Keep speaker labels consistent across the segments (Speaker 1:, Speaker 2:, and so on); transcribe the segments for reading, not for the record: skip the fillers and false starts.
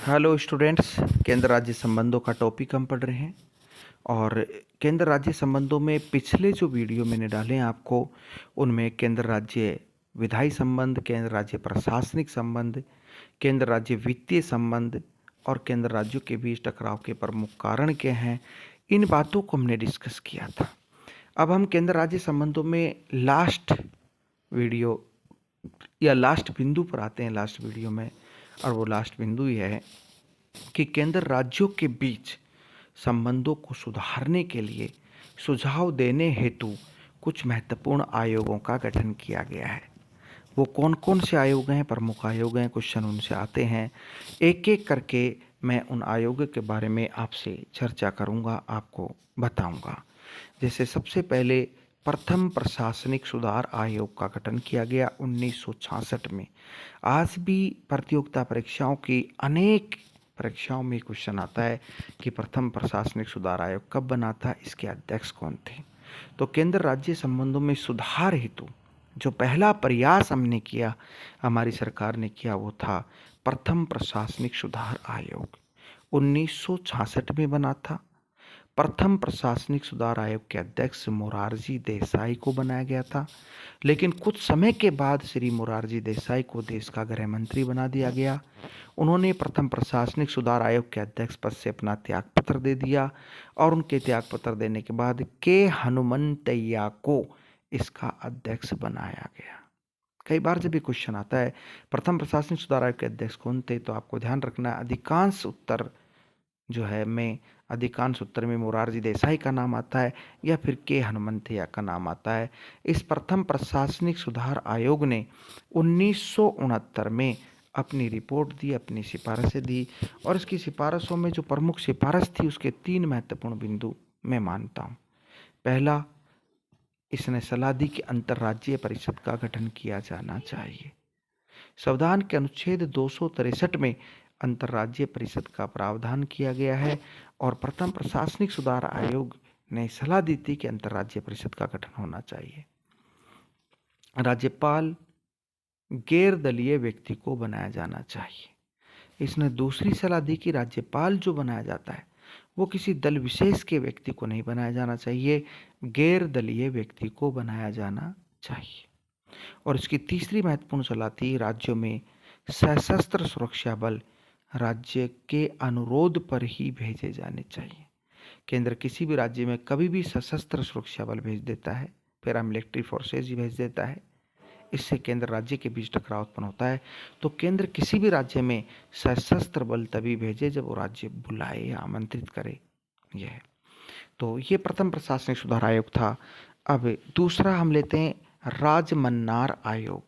Speaker 1: Hello students. केंद्र राज्य संबंधों का टॉपिक हम पढ़ रहे हैं और केंद्र राज्य संबंधों में पिछले जो वीडियो मैंने डाले हैं आपको, उनमें केंद्र राज्य विधायी संबंध, केंद्र राज्य प्रशासनिक संबंध, केंद्र राज्य वित्तीय संबंध और केंद्र राज्यों के बीच टकराव के प्रमुख कारण क्या हैं, इन बातों को हमने डिस्कस किया था। अब हम केंद्र राज्य संबंधों में लास्ट वीडियो या लास्ट बिंदु पर आते हैं लास्ट वीडियो में, और वो लास्ट बिंदु यह है कि केंद्र राज्यों के बीच संबंधों को सुधारने के लिए सुझाव देने हेतु कुछ महत्वपूर्ण आयोगों का गठन किया गया है। वो कौन कौन से आयोग हैं, प्रमुख आयोग हैं, क्वेश्चन उनसे आते हैं। एक एक करके मैं उन आयोगों के बारे में आपसे चर्चा करूंगा, आपको बताऊंगा। जैसे सबसे पहले प्रथम प्रशासनिक सुधार आयोग का गठन किया गया 1966 में। आज भी प्रतियोगिता परीक्षाओं की अनेक परीक्षाओं में क्वेश्चन आता है कि प्रथम प्रशासनिक सुधार आयोग कब बना था, इसके अध्यक्ष कौन थे। तो केंद्र राज्य संबंधों में सुधार हेतु जो पहला प्रयास हमने किया, हमारी सरकार ने किया, वो था प्रथम प्रशासनिक सुधार आयोग। 1966 में बना था। प्रथम प्रशासनिक सुधार आयोग के अध्यक्ष मोरारजी देसाई को बनाया गया था, लेकिन कुछ समय के बाद श्री मोरारजी देसाई को देश का गृह मंत्री बना दिया गया। उन्होंने प्रथम प्रशासनिक सुधार आयोग के अध्यक्ष पद से अपना त्यागपत्र दे दिया और उनके त्यागपत्र देने के बाद के हनुमंतैया को इसका अध्यक्ष बनाया गया। कई बार जब ये क्वेश्चन आता है प्रथम प्रशासनिक सुधार आयोग के अध्यक्ष कौन थे, तो आपको ध्यान रखना है अधिकांश उत्तर में मोरारजी देसाई का नाम आता है या फिर के हनुमंतैया का नाम आता है। इस प्रथम प्रशासनिक सुधार आयोग ने 1969 में अपनी रिपोर्ट दी, अपनी सिफारिशें दी, और इसकी सिफारिशों में जो प्रमुख सिफारिश थी उसके 3 महत्वपूर्ण बिंदु मैं मानता हूँ। पहला, इसने सलाह दी कि अंतर्राज्यीय परिषद का गठन किया जाना चाहिए। संविधान के अनुच्छेद 263 में अंतर्राज्यीय परिषद का प्रावधान किया गया है और प्रथम प्रशासनिक सुधार आयोग ने सलाह दी थी कि अंतर्राज्यीय परिषद का गठन होना चाहिए। राज्यपाल गैर दलीय व्यक्ति को बनाया जाना चाहिए। इसने दूसरी सलाह दी कि राज्यपाल जो बनाया जाता है वो किसी दल विशेष के व्यक्ति को नहीं बनाया जाना चाहिए, गैर दलीय व्यक्ति को बनाया जाना चाहिए। और इसकी तीसरी महत्वपूर्ण सलाह थी राज्यों में सशस्त्र सुरक्षा बल राज्य के अनुरोध पर ही भेजे जाने चाहिए। केंद्र किसी भी राज्य में कभी भी सशस्त्र सुरक्षा बल भेज देता है, पैरामिलिट्री फोर्सेज ही भेज देता है, इससे केंद्र राज्य के बीच टकराव उत्पन्न होता है। तो केंद्र किसी भी राज्य में सशस्त्र बल तभी भेजे जब वो राज्य बुलाए या आमंत्रित करे। यह तो ये प्रथम प्रशासनिक सुधार आयोग था। अब दूसरा हम लेते हैं राजमन्नार आयोग।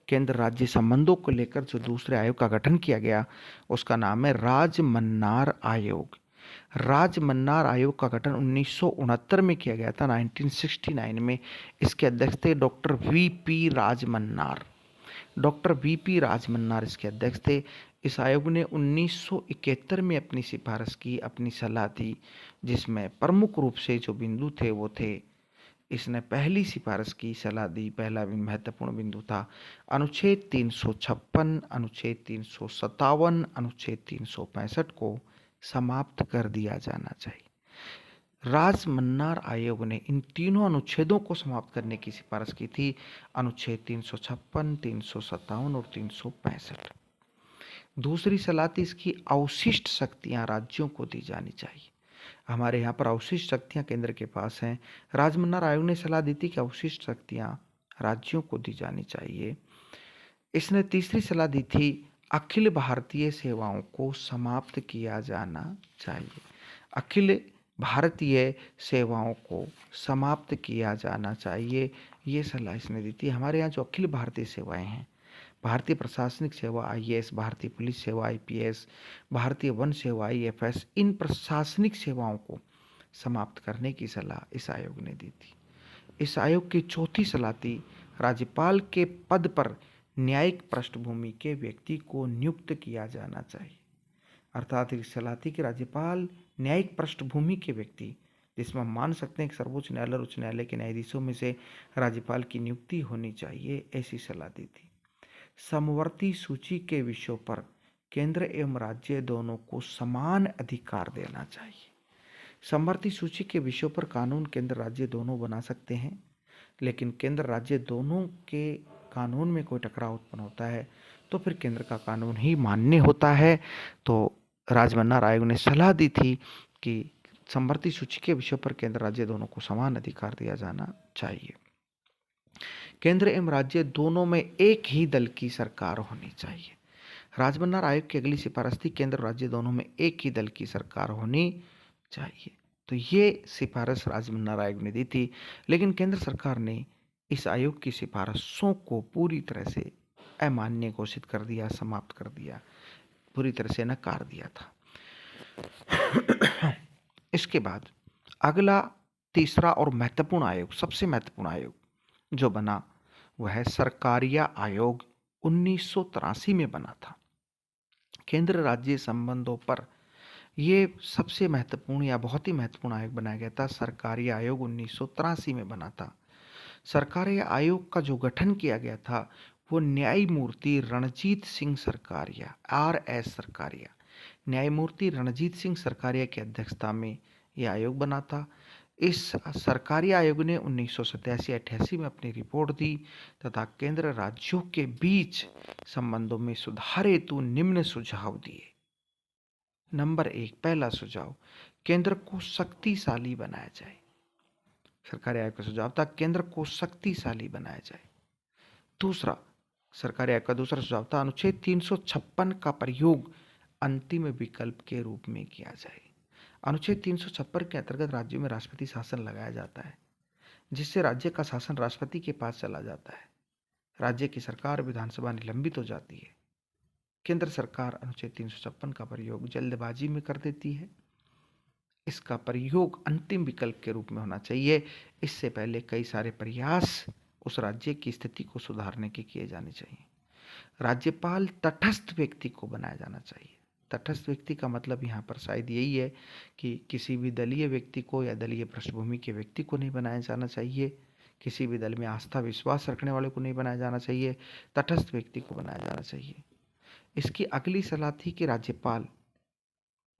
Speaker 1: केंद्र राज्य संबंधों को लेकर जो दूसरे आयोग का गठन किया गया उसका नाम है राजमन्नार आयोग। राजमन्नार आयोग का गठन 1969 में किया गया था, 1969 में। इसके अध्यक्ष थे doctor VP Rajamannar. Doctor VP Rajamannar इसके अध्यक्ष थे। इस आयोग ने 1971 में अपनी सिफारिश की, अपनी सलाह दी, जिसमें प्रमुख रूप से जो बिंदु थे वो थे, इसने पहली सिफारिश की, सलाह दी। पहला महत्वपूर्ण बिंदु था अनुच्छेद 356, अनुच्छेद 357, अनुच्छेद 365 को समाप्त कर दिया जाना चाहिए। राजमन्नार आयोग ने इन तीनों अनुच्छेदों को समाप्त करने की सिफारिश की थी, अनुच्छेद 356, 357 और 365। दूसरी सलाह थी इसकी अवशिष्ट शक्तियां राज्यों को दी जानी चाहिए। हमारे यहाँ पर अवशिष्ट शक्तियाँ केंद्र के पास हैं। राजमन्नार आयोग ने सलाह दी थी कि अवशिष्ट शक्तियाँ राज्यों को दी जानी चाहिए। इसने तीसरी सलाह दी थी अखिल भारतीय सेवाओं को समाप्त किया जाना चाहिए। अखिल भारतीय सेवाओं को समाप्त किया जाना चाहिए, ये सलाह इसने दी थी। हमारे यहाँ जो अखिल भारतीय सेवाएं हैं, भारतीय प्रशासनिक सेवा आईएएस, भारतीय पुलिस सेवा आईपीएस, भारतीय वन सेवा आईएफएस, इन प्रशासनिक सेवाओं को समाप्त करने की सलाह इस आयोग ने दी थी। इस आयोग की चौथी सलाह थी राज्यपाल के पद पर न्यायिक पृष्ठभूमि के व्यक्ति को नियुक्त किया जाना चाहिए। अर्थात इस सलाह थी कि राज्यपाल न्यायिक पृष्ठभूमि के व्यक्ति, जिसमें हम मान सकते हैं कि सर्वोच्च न्यायालय और उच्च न्यायालय के न्यायाधीशों में से राज्यपाल की नियुक्ति होनी चाहिए, ऐसी सलाह दी थी। समवर्ती सूची के विषयों पर केंद्र एवं राज्य दोनों को समान अधिकार देना चाहिए। समवर्ती सूची के विषयों पर कानून केंद्र राज्य दोनों बना सकते हैं, लेकिन केंद्र राज्य दोनों के कानून में कोई टकराव उत्पन्न होता है तो फिर केंद्र का कानून ही मान्य होता है। तो राजमन्ना आयोग ने सलाह दी थी कि समवर्ती सूची के विषयों पर केंद्र राज्य दोनों को समान अधिकार दिया जाना चाहिए। केंद्र एवं राज्य दोनों में एक ही दल की सरकार होनी चाहिए। राजमन्ना आयोग की अगली सिफारिश थी केंद्र और राज्य दोनों में एक ही दल की सरकार होनी चाहिए। तो ये सिफारिश राजमन्ना आयोग ने दी थी, लेकिन केंद्र सरकार ने इस आयोग की सिफारिशों को पूरी तरह से अमान्य घोषित कर दिया, समाप्त कर दिया, पूरी तरह से नकार दिया था। इसके बाद अगला तीसरा और महत्वपूर्ण आयोग, सबसे महत्वपूर्ण आयोग जो बना वह है सरकारिया आयोग। 1983 में बना था। केंद्र राज्य संबंधों पर यह सबसे महत्वपूर्ण या बहुत ही महत्वपूर्ण आयोग बनाया गया था। सरकारी आयोग 1983 में बना था। सरकारी आयोग का जो गठन किया गया था वो न्यायमूर्ति रणजीत सिंह सरकारिया, RS सरकारिया, न्यायमूर्ति रणजीत सिंह सरकारिया की अध्यक्षता में यह आयोग बना था। इस सरकारी आयोग ने 1987-88 में अपनी रिपोर्ट दी तथा केंद्र राज्यों के बीच संबंधों में सुधार हेतु निम्न सुझाव दिए। नंबर 1, पहला सुझाव, केंद्र को शक्तिशाली बनाया जाए। सरकारी आयोग का सुझाव था केंद्र को शक्तिशाली बनाया जाए। दूसरा, सरकारी आयोग का दूसरा सुझाव था अनुच्छेद 356 का प्रयोग अंतिम विकल्प के रूप में किया जाए। अनुच्छेद 356 के अंतर्गत राज्यों में राष्ट्रपति शासन लगाया जाता है, जिससे राज्य का शासन राष्ट्रपति के पास चला जाता है। राज्य की सरकार विधानसभा निलंबित हो जाती है। केंद्र सरकार अनुच्छेद 356 का प्रयोग जल्दबाजी में कर देती है। इसका प्रयोग अंतिम विकल्प के रूप में होना चाहिए। इससे पहले कई सारे प्रयास उस राज्य की स्थिति को सुधारने के किए जाने चाहिए। राज्यपाल तटस्थ व्यक्ति को बनाया जाना चाहिए। तटस्थ व्यक्ति का मतलब यहाँ पर शायद यही है कि किसी भी दलीय व्यक्ति को या दलीय पृष्ठभूमि के व्यक्ति को नहीं बनाया जाना चाहिए, किसी भी दल में आस्था विश्वास रखने वाले को नहीं बनाया जाना चाहिए, तटस्थ व्यक्ति को बनाया जाना चाहिए। इसकी अगली सलाह थी कि राज्यपाल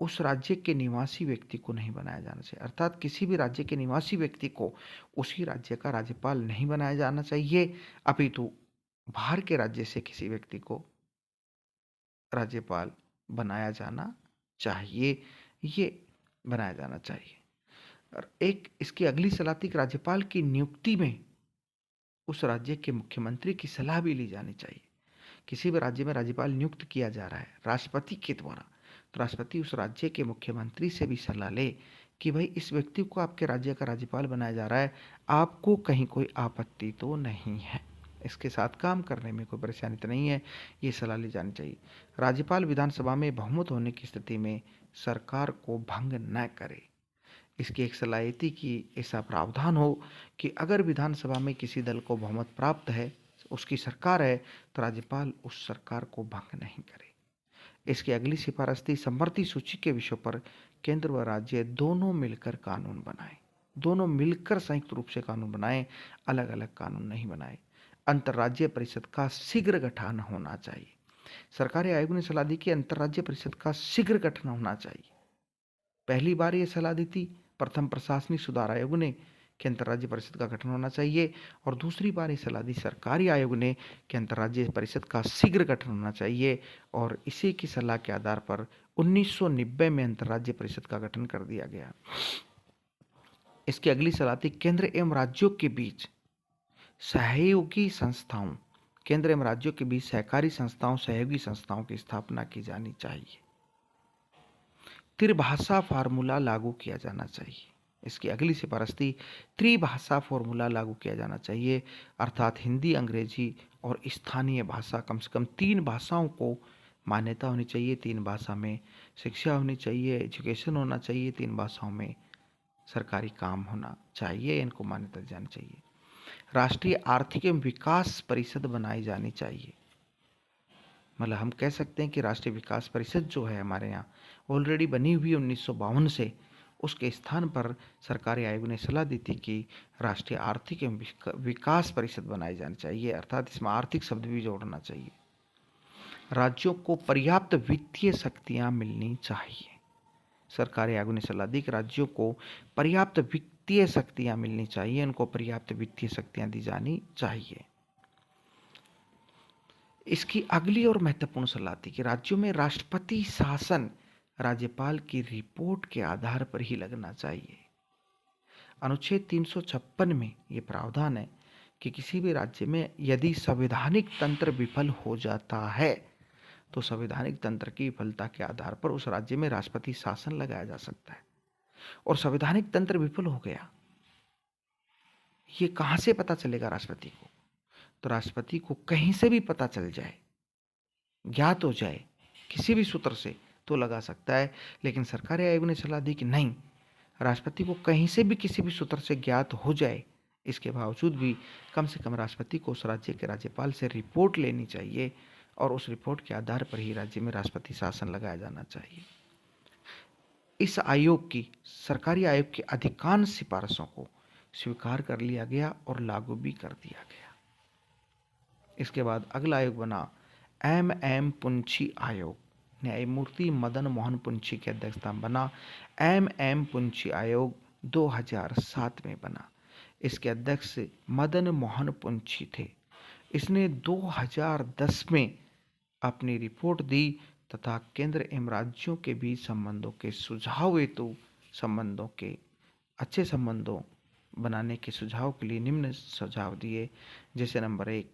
Speaker 1: उस राज्य के निवासी व्यक्ति को नहीं बनाया जाना चाहिए, अर्थात किसी भी राज्य के निवासी व्यक्ति को उसी राज्य का राज्यपाल नहीं बनाया जाना चाहिए, अपितु बाहर के राज्य से किसी व्यक्ति को राज्यपाल बनाया जाना चाहिए, ये बनाया जाना चाहिए। और एक इसकी अगली सलाह थी कि राज्यपाल की नियुक्ति में उस राज्य के मुख्यमंत्री की सलाह भी ली जानी चाहिए। किसी भी राज्य में राज्यपाल नियुक्त किया जा रहा है राष्ट्रपति के द्वारा, तो राष्ट्रपति उस राज्य के मुख्यमंत्री से भी सलाह ले कि भाई इस व्यक्ति को आपके राज्य का राज्यपाल बनाया जा रहा है, आपको कहीं कोई आपत्ति तो नहीं है, इसके साथ काम करने में कोई परेशानी तो नहीं है, ये सलाह ली जानी चाहिए। राज्यपाल विधानसभा में बहुमत होने की स्थिति में सरकार को भंग न करे। इसकी एक सलाह थी कि ऐसा प्रावधान हो कि अगर विधानसभा में किसी दल को बहुमत प्राप्त है, उसकी सरकार है, तो राज्यपाल उस सरकार को भंग नहीं करे। इसकी अगली सिफारिश थी समवर्ती सूची के विषयों पर केंद्र व राज्य दोनों मिलकर कानून बनाएं। दोनों मिलकर संयुक्त रूप से कानून बनाएं, अलग अलग कानून नहीं बनाए। अंतर्राज्यीय परिषद का शीघ्र गठन होना चाहिए। सरकारी आयोग ने सलाह दी कि अंतर्राज्यीय परिषद का शीघ्र गठन होना चाहिए। पहली बार यह सलाह दी थी प्रथम प्रशासनिक सुधार आयोग ने कि अंतर्राज्यीय परिषद का गठन होना चाहिए, और दूसरी बार यह सलाह दी सरकारी आयोग ने कि अंतर्राज्यीय परिषद का शीघ्र गठन होना चाहिए, और इसी की सलाह के आधार पर 1990 में अंतर्राज्यीय परिषद का गठन कर दिया गया। इसकी अगली सलाह थी केंद्र एवं राज्यों के बीच सहयोगी संस्थाओं, केंद्र एवं राज्यों के बीच सहकारी संस्थाओं, सहयोगी संस्थाओं की स्थापना की जानी चाहिए। त्रिभाषा फार्मूला लागू किया जाना चाहिए। इसकी अगली सिफारिश थी त्रिभाषा फार्मूला लागू किया जाना चाहिए, अर्थात हिंदी, अंग्रेजी और स्थानीय भाषा, कम से कम 3 भाषाओं को मान्यता होनी चाहिए। 3 भाषा में शिक्षा होनी चाहिए, एजुकेशन होना चाहिए, 3 भाषाओं में सरकारी काम होना चाहिए, इनको मान्यता दी जानी चाहिए। राष्ट्रीय आर्थिक एवं विकास परिषद बनाई जानी चाहिए। मतलब हम कह सकते हैं कि राष्ट्रीय विकास परिषद जो है हमारे यहाँ ऑलरेडी बनी हुई 1952 से, उसके स्थान पर सरकारी आयोग ने सलाह दी थी कि राष्ट्रीय आर्थिक एवं विकास परिषद बनाई जानी चाहिए, अर्थात इसमें आर्थिक शब्द भी जोड़ना चाहिए। राज्यों को पर्याप्त वित्तीय शक्तियां मिलनी चाहिए। सरकारी आयोग ने सलाह दी कि राज्यों को पर्याप्त वित्तीय शक्तियां मिलनी चाहिए, उनको पर्याप्त वित्तीय शक्तियां दी जानी चाहिए। इसकी अगली और महत्वपूर्ण सलाह थी कि राज्यों में राष्ट्रपति शासन राज्यपाल की रिपोर्ट के आधार पर ही लगना चाहिए। अनुच्छेद 356 में ये प्रावधान है कि किसी भी राज्य में यदि संवैधानिक तंत्र विफल हो जाता है तो संवैधानिक तंत्र की विफलता के आधार पर उस राज्य में राष्ट्रपति शासन लगाया जा सकता है। और संवैधानिक तंत्र विफल हो गया, ये कहां से पता चलेगा राष्ट्रपति को? तो राष्ट्रपति को कहीं से भी पता चल जाए, ज्ञात हो जाए किसी भी सूत्र से, तो लगा सकता है। लेकिन सरकारी आयोग ने सलाह दी कि नहीं, राष्ट्रपति को कहीं से भी किसी भी सूत्र से ज्ञात हो जाए, इसके बावजूद भी कम से कम राष्ट्रपति को उस राज्य के राज्यपाल से रिपोर्ट लेनी चाहिए और उस रिपोर्ट के आधार पर ही राज्य में राष्ट्रपति शासन लगाया जाना चाहिए। इस आयोग की, सरकारी आयोग की अधिकांश सिफारिशों को स्वीकार कर लिया गया और लागू भी कर दिया गया। इसके बाद अगला आयोग बना एम पुंछी आयोग। न्यायमूर्ति मदन मोहन पुंछी की अध्यक्षता में बना एम पुंछी आयोग 2007 में बना। इसके अध्यक्ष मदन मोहन पुंछी थे। इसने 2010 में अपनी रिपोर्ट दी तथा केंद्र एवं राज्यों के बीच संबंधों के सुझाव हेतु संबंधों के अच्छे संबंधों बनाने के सुझाव के लिए निम्न सुझाव दिए। जैसे नंबर 1,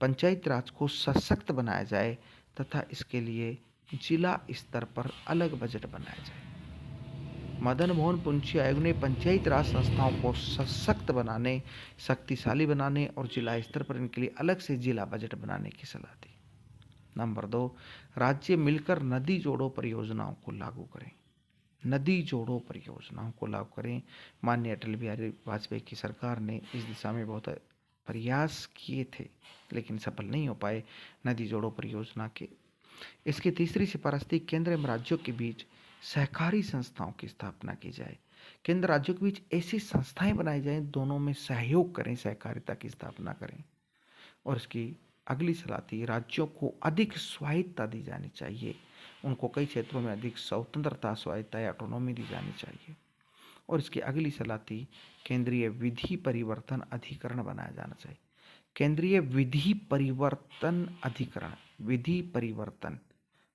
Speaker 1: पंचायत राज को सशक्त बनाया जाए तथा इसके लिए जिला स्तर पर अलग बजट बनाया जाए। मदन मोहन पुंछी आयोग ने पंचायत राज संस्थाओं को सशक्त बनाने, शक्तिशाली बनाने और जिला स्तर पर इनके लिए अलग से जिला बजट बनाने की सलाह दी। नंबर 2, राज्य मिलकर नदी जोड़ो परियोजनाओं को लागू करें। नदी जोड़ो परियोजनाओं को लागू करें। माननीय अटल बिहारी वाजपेयी की सरकार ने इस दिशा में बहुत प्रयास किए थे लेकिन सफल नहीं हो पाए नदी जोड़ो परियोजना के। इसकी तीसरी सिफारिश थी केंद्र एवं राज्यों के बीच सहकारी संस्थाओं की स्थापना की जाए। केंद्र राज्यों के बीच ऐसी संस्थाएं बनाई जाएं, दोनों में सहयोग करें, सहकारिता की स्थापना करें। और इसकी अगली सलाह थी राज्यों को अधिक स्वायत्तता दी जानी चाहिए, उनको कई क्षेत्रों में अधिक स्वतंत्रता, स्वायत्तता या ऑटोनॉमी दी जानी चाहिए। और इसकी अगली सलाह थी केंद्रीय विधि परिवर्तन अधिकरण बनाया जाना चाहिए। केंद्रीय विधि परिवर्तन अधिकरण, विधि परिवर्तन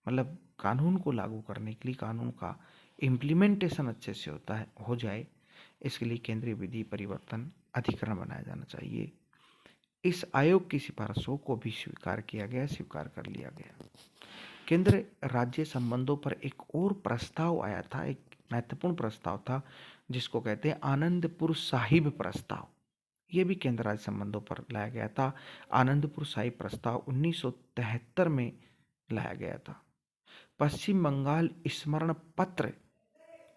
Speaker 1: मतलब कानून को लागू करने के लिए कानून का इम्प्लीमेंटेशन अच्छे से हो जाए, इसके लिए केंद्रीय विधि परिवर्तन अधिकरण बनाया जाना चाहिए। इस आयोग की सिफारिशों को भी स्वीकार किया गया, स्वीकार कर लिया गया। केंद्र राज्य संबंधों पर एक और प्रस्ताव आया था, एक महत्वपूर्ण प्रस्ताव था जिसको कहते हैं आनंदपुर साहिब प्रस्ताव। ये भी केंद्र राज्य संबंधों पर लाया गया था। आनंदपुर साहिब प्रस्ताव 1973 में लाया गया था। पश्चिम बंगाल स्मरण पत्र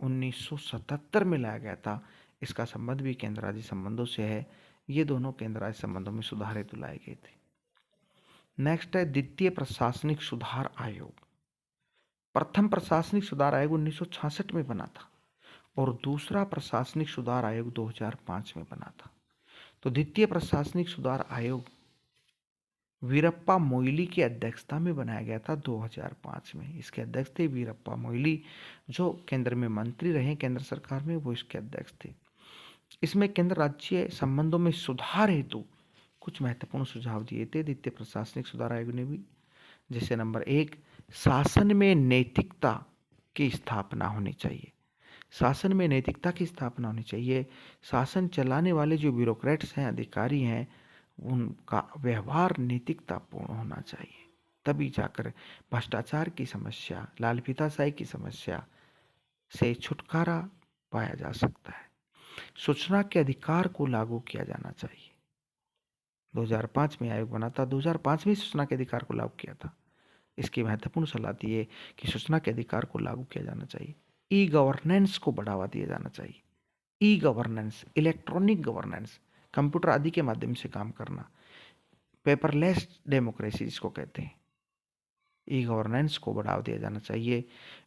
Speaker 1: 1977 में लाया गया था। इसका संबंध भी केंद्र राज्य संबंधों से है। ये दोनों केंद्र राज्य संबंधों में सुधार हेतु लाए गए थे। नेक्स्ट है द्वितीय प्रशासनिक सुधार आयोग। प्रथम प्रशासनिक सुधार आयोग 1966 में बना था और दूसरा प्रशासनिक सुधार आयोग 2005 में बना था। तो द्वितीय प्रशासनिक सुधार आयोग वीरप्पा मोइली की अध्यक्षता में बनाया गया था 2005 में। इसके अध्यक्ष थे वीरप्पा मोइली, जो केंद्र में मंत्री रहे केंद्र सरकार में, वो इसके अध्यक्ष थे। इसमें केंद्र राज्य संबंधों में सुधार हेतु कुछ महत्वपूर्ण सुझाव दिए थे द्वितीय प्रशासनिक सुधार आयोग ने भी। जैसे नंबर 1, शासन में नैतिकता की स्थापना होनी चाहिए। शासन में नैतिकता की स्थापना होनी चाहिए। शासन चलाने वाले जो ब्यूरोक्रेट्स हैं, अधिकारी हैं, उनका व्यवहार नैतिकतापूर्ण होना चाहिए, तभी जाकर भ्रष्टाचार की समस्या, लाल फीताशाही की समस्या से छुटकारा पाया जा सकता है। सूचना के अधिकार को लागू किया जाना चाहिए। 2005 में आयोग बना था, 2005 में सूचना के अधिकार को लागू किया था। इसकी महत्वपूर्ण सलाह दी है कि सूचना के अधिकार को लागू किया जाना चाहिए। ई गवर्नेंस को बढ़ावा दिया जाना चाहिए। E governance, electronic governance, computer आदि के माध्यम से काम करना, पेपरलेस डेमोक्रेसी जिसको कहते हैं, ई गवर्नेंस को बढ़ावा दिया जाना चाहिए।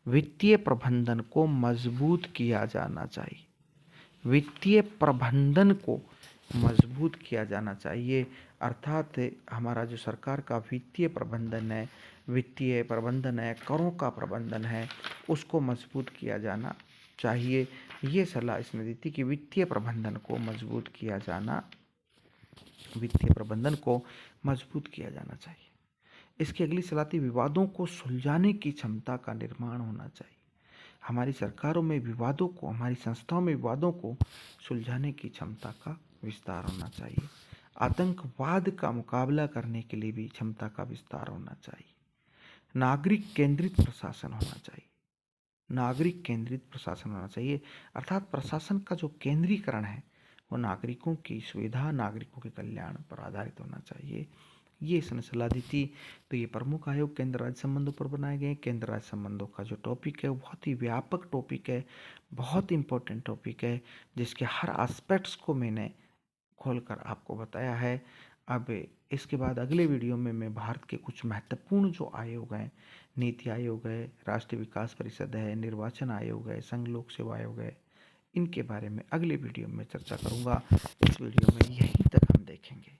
Speaker 1: वित्तीय प्रबंधन को मजबूत किया जाना चाहिए। वित्तीय प्रबंधन को मजबूत किया जाना चाहिए, अर्थात हमारा जो सरकार का वित्तीय प्रबंधन है वित्तीय प्रबंधन है, करों का प्रबंधन है, उसको मजबूत किया जाना चाहिए। ये सलाह इसने दी थी कि वित्तीय प्रबंधन को मजबूत किया जाना, वित्तीय प्रबंधन को मजबूत किया जाना चाहिए। इसकी अगली सलाह थी विवादों को सुलझाने की क्षमता का निर्माण होना चाहिए। हमारी सरकारों में विवादों को, हमारी संस्थाओं में विवादों को सुलझाने की क्षमता का विस्तार होना चाहिए। आतंकवाद का मुकाबला करने के लिए भी क्षमता का विस्तार होना चाहिए। नागरिक केंद्रित प्रशासन होना चाहिए। नागरिक केंद्रित प्रशासन होना चाहिए, अर्थात प्रशासन का जो केंद्रीकरण है वो नागरिकों की सुविधा, नागरिकों के कल्याण पर आधारित होना चाहिए। ये इसने सलाह दी थी। तो ये प्रमुख आयोग केंद्र राज्य संबंधों पर बनाए गए। केंद्र राज्य संबंधों का जो टॉपिक है वो बहुत ही व्यापक टॉपिक है, बहुत इंपॉर्टेंट टॉपिक है, जिसके हर एस्पेक्ट्स को मैंने खोलकर आपको बताया है। अब इसके बाद अगले वीडियो में मैं भारत के कुछ महत्वपूर्ण जो आयोग हैं, नीति आयोग है, राष्ट्रीय विकास परिषद है, निर्वाचन आयोग है, संघ लोक सेवा आयोग है, इनके बारे में अगले वीडियो में चर्चा करूंगा। इस वीडियो में यहीं तक हम देखेंगे।